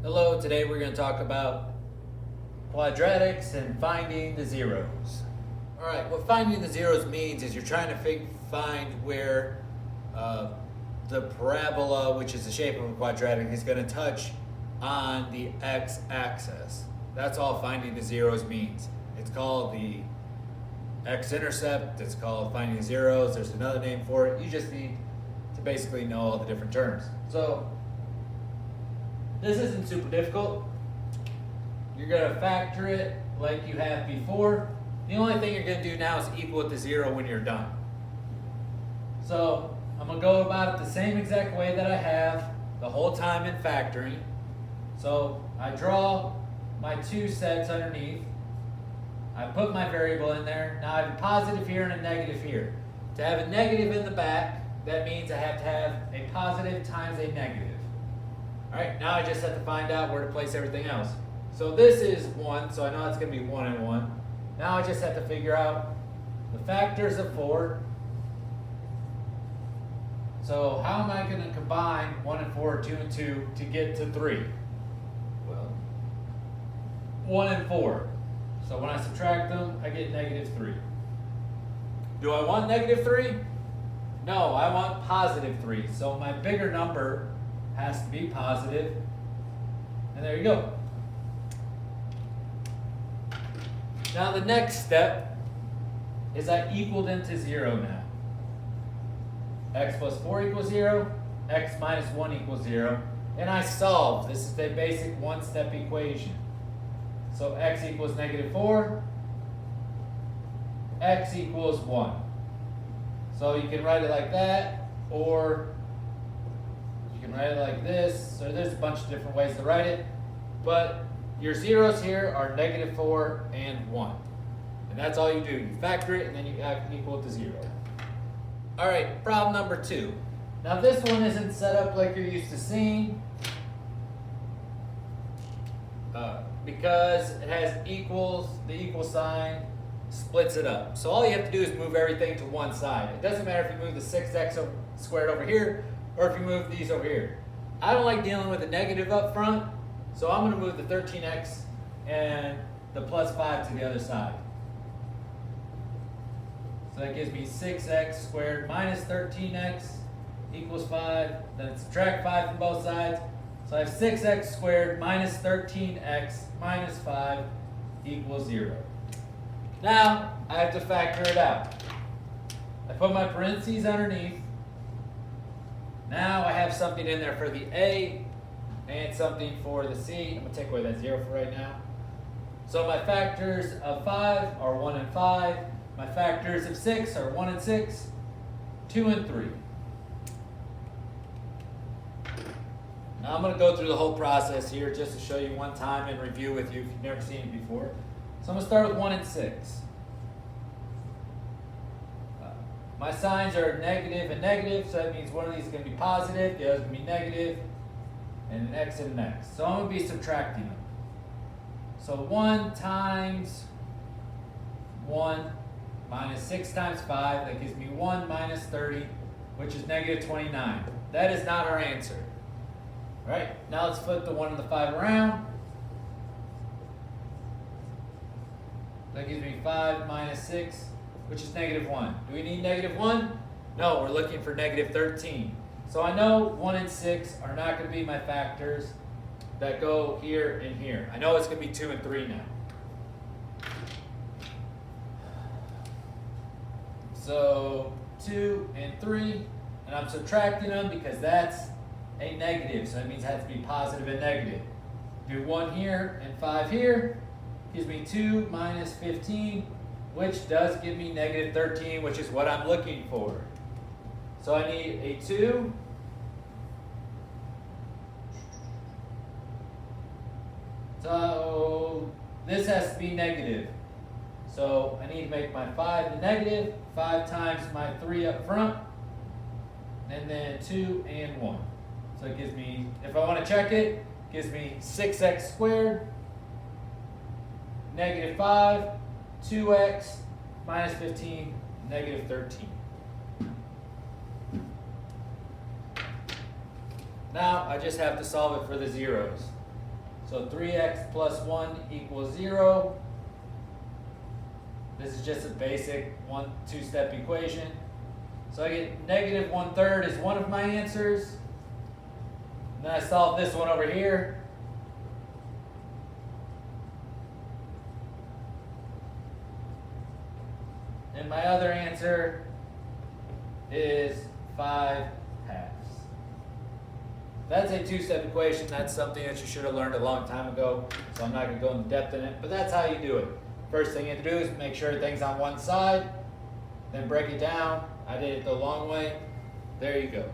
Hello, today we're going to talk about quadratics and finding the zeros. Alright, what finding the zeros means is you're trying to find where the parabola, which is the shape of a quadratic, is going to touch on the x-axis. That's all finding the zeros means. It's called the x-intercept, it's called finding the zeros, there's another name for it. You just need to basically know all the different terms. So, this isn't super difficult. You're going to factor it like you have before. The only thing you're going to do now is equal it to 0 when you're done. So I'm going to go about it the same exact way that I have the whole time in factoring. So I draw my two sets underneath. I put my variable in there. Now I have a positive here and a negative here. To have a negative in the back, that means I have to have a positive times a negative. Alright, now I just have to find out where to place everything else. So this is 1, so I know it's going to be 1 and 1. Now I just have to figure out the factors of 4. So how am I going to combine 1 and 4, 2 and 2 to get to 3? Well, 1 and 4. So when I subtract them, I get negative 3. Do I want negative 3? No, I want positive 3. So my bigger number has to be positive. And there you go. Now the next step is I equaled into 0 now. X plus 4 equals 0. X minus 1 equals 0. And I solved. This is the basic one-step equation. So x equals negative 4. X equals 1. So you can write it like that, or you can write it like this. So there's a bunch of different ways to write it. But your zeros here are negative 4 and 1. And that's all you do. You factor it and then you equal it to 0. Alright, problem number 2. Now this one isn't set up like you're used to seeing. Because it has equals, the equal sign splits it up. So all you have to do is move everything to one side. It doesn't matter if you move the 6x squared over here or if you move these over here. I don't like dealing with a negative up front, so I'm going to move the 13x and the plus 5 to the other side. So that gives me 6x squared minus 13x equals 5. Then subtract 5 from both sides. So I have 6x squared minus 13x minus 5 equals 0. Now I have to factor it out. I put my parentheses underneath. Now I have something in there for the A and something for the C. I'm going to take away that 0 for right now. So my factors of 5 are 1 and 5. My factors of 6 are 1 and 6, 2 and 3. Now I'm going to go through the whole process here just to show you one time and review with you if you've never seen it before. So I'm going to start with 1 and 6. My signs are negative and negative, so that means one of these is going to be positive, the other is going to be negative, and an x and an x. So I'm going to be subtracting them. So 1 times 1 minus 6 times 5, that gives me 1 minus 30, which is negative 29. That is not our answer. All right, now let's flip the 1 and the 5 around. That gives me 5 minus 6, which is negative 1. Do we need negative 1? No, we're looking for negative 13. So I know 1 and 6 are not going to be my factors that go here and here. I know it's going to be 2 and 3 now. So 2 and 3, and I'm subtracting them because that's a negative, so that means it has to be positive and negative. Do 1 here and 5 here, gives me 2 minus 15, which does give me negative 13, which is what I'm looking for. So I need a 2. So this has to be negative. So I need to make my 5 the negative, 5 times my 3 up front, and then 2 and 1. So it gives me, if I want to check it, it gives me 6x squared, negative 5, 2x, minus 15, negative 13. Now I just have to solve it for the zeros. So 3x plus 1 equals 0. This is just a basic two-step equation. So I get negative 1/3 is one of my answers. And then I solve this one over here. And my other answer is 5/2. That's a two-step equation. That's something that you should have learned a long time ago. So I'm not going to go into depth in it, but that's how you do it. First thing you have to do is make sure everything's on one side, then break it down. I did it the long way. There you go.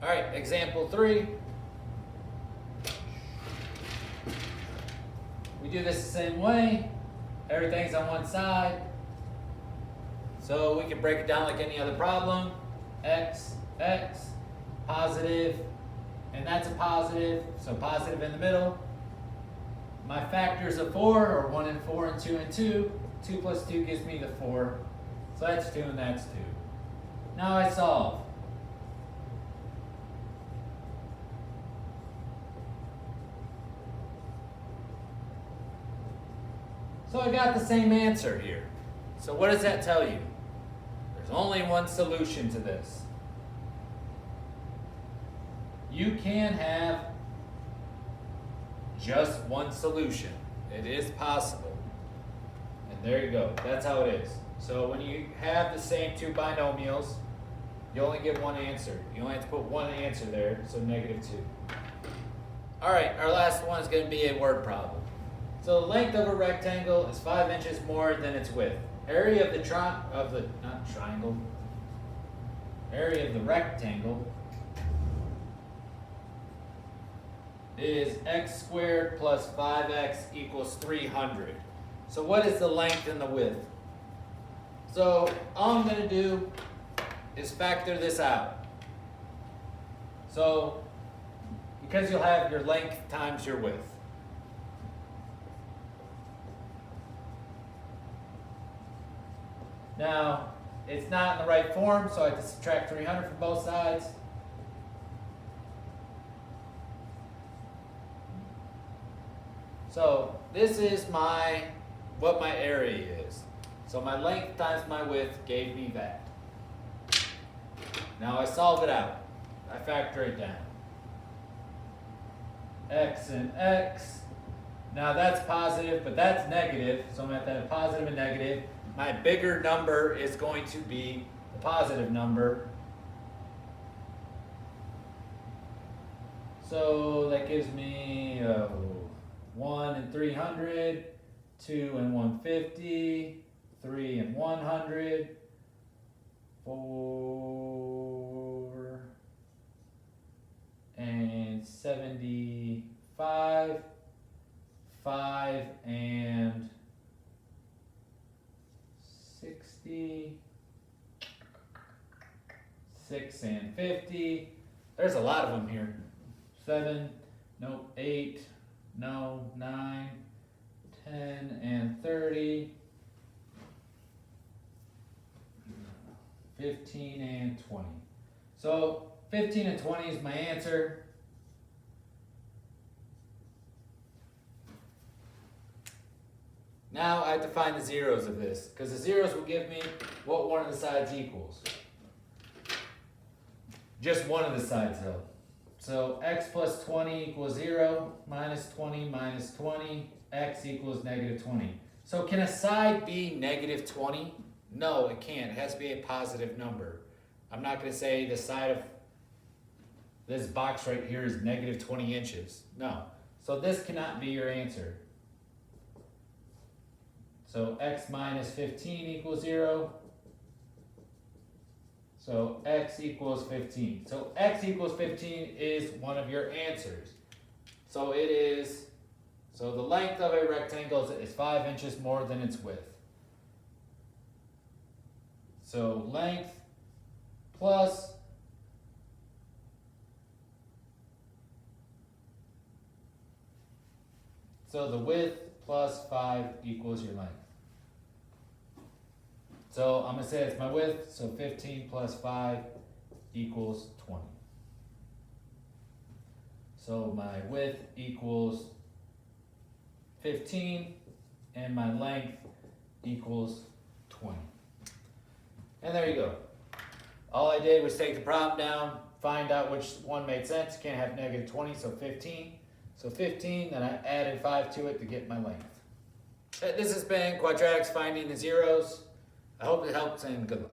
All right, example 3. We do this the same way. Everything's on one side. So we can break it down like any other problem. X, positive, and that's a positive, so positive in the middle. My factors of 4 are 1 and 4 and 2 and 2. 2 plus 2 gives me the 4. So that's 2 and that's 2. Now I solve. So I got the same answer here. So what does that tell you? There's only one solution to this. You can have just one solution. It is possible. And there you go. That's how it is. So when you have the same two binomials, you only get one answer. You only have to put one answer there, so negative 2. All right, our last one is going to be a word problem. So the length of a rectangle is 5 inches more than its width. Area of the area of the rectangle is x squared plus 5x equals 300. So what is the length and the width? So all I'm going to do is factor this out. So because you'll have your length times your width. Now, it's not in the right form, so I have to subtract 300 from both sides. So this is what my area is. So my length times my width gave me that. Now I solve it out. I factor it down. X and x. Now that's positive, but that's negative. So I'm going to have to have positive and negative. My bigger number is going to be the positive number. So that gives me 1 and 300, 2 and 150, 3 and 100, 4 and 75, 5 and 60, 6 and 50. There's a lot of them here. 7, no, 8, no, 9, 10 and 30, 15 and 20. So 15 and 20 is my answer. Now I have to find the zeros of this, because the zeros will give me what one of the sides equals. Just one of the sides though. So x plus 20 equals 0, minus 20 minus 20, x equals negative 20. So can a side be negative 20? No, it can't. It has to be a positive number. I'm not going to say the side of this box right here is negative 20 inches. No. So this cannot be your answer. So x minus 15 equals 0. So x equals 15. So x equals 15 is one of your answers. So it is, so the length of a rectangle is 5 inches more than its width. So length plus so the width plus 5 equals your length. So I'm going to say it's my width, so 15 plus 5 equals 20. So my width equals 15 and my length equals 20. And there you go. All I did was take the problem down, find out which one made sense. You can't have negative 20, so 15. So 15, then I added 5 to it to get my length. This has been Quadratics Finding the Zeros. I hope it helps and good luck.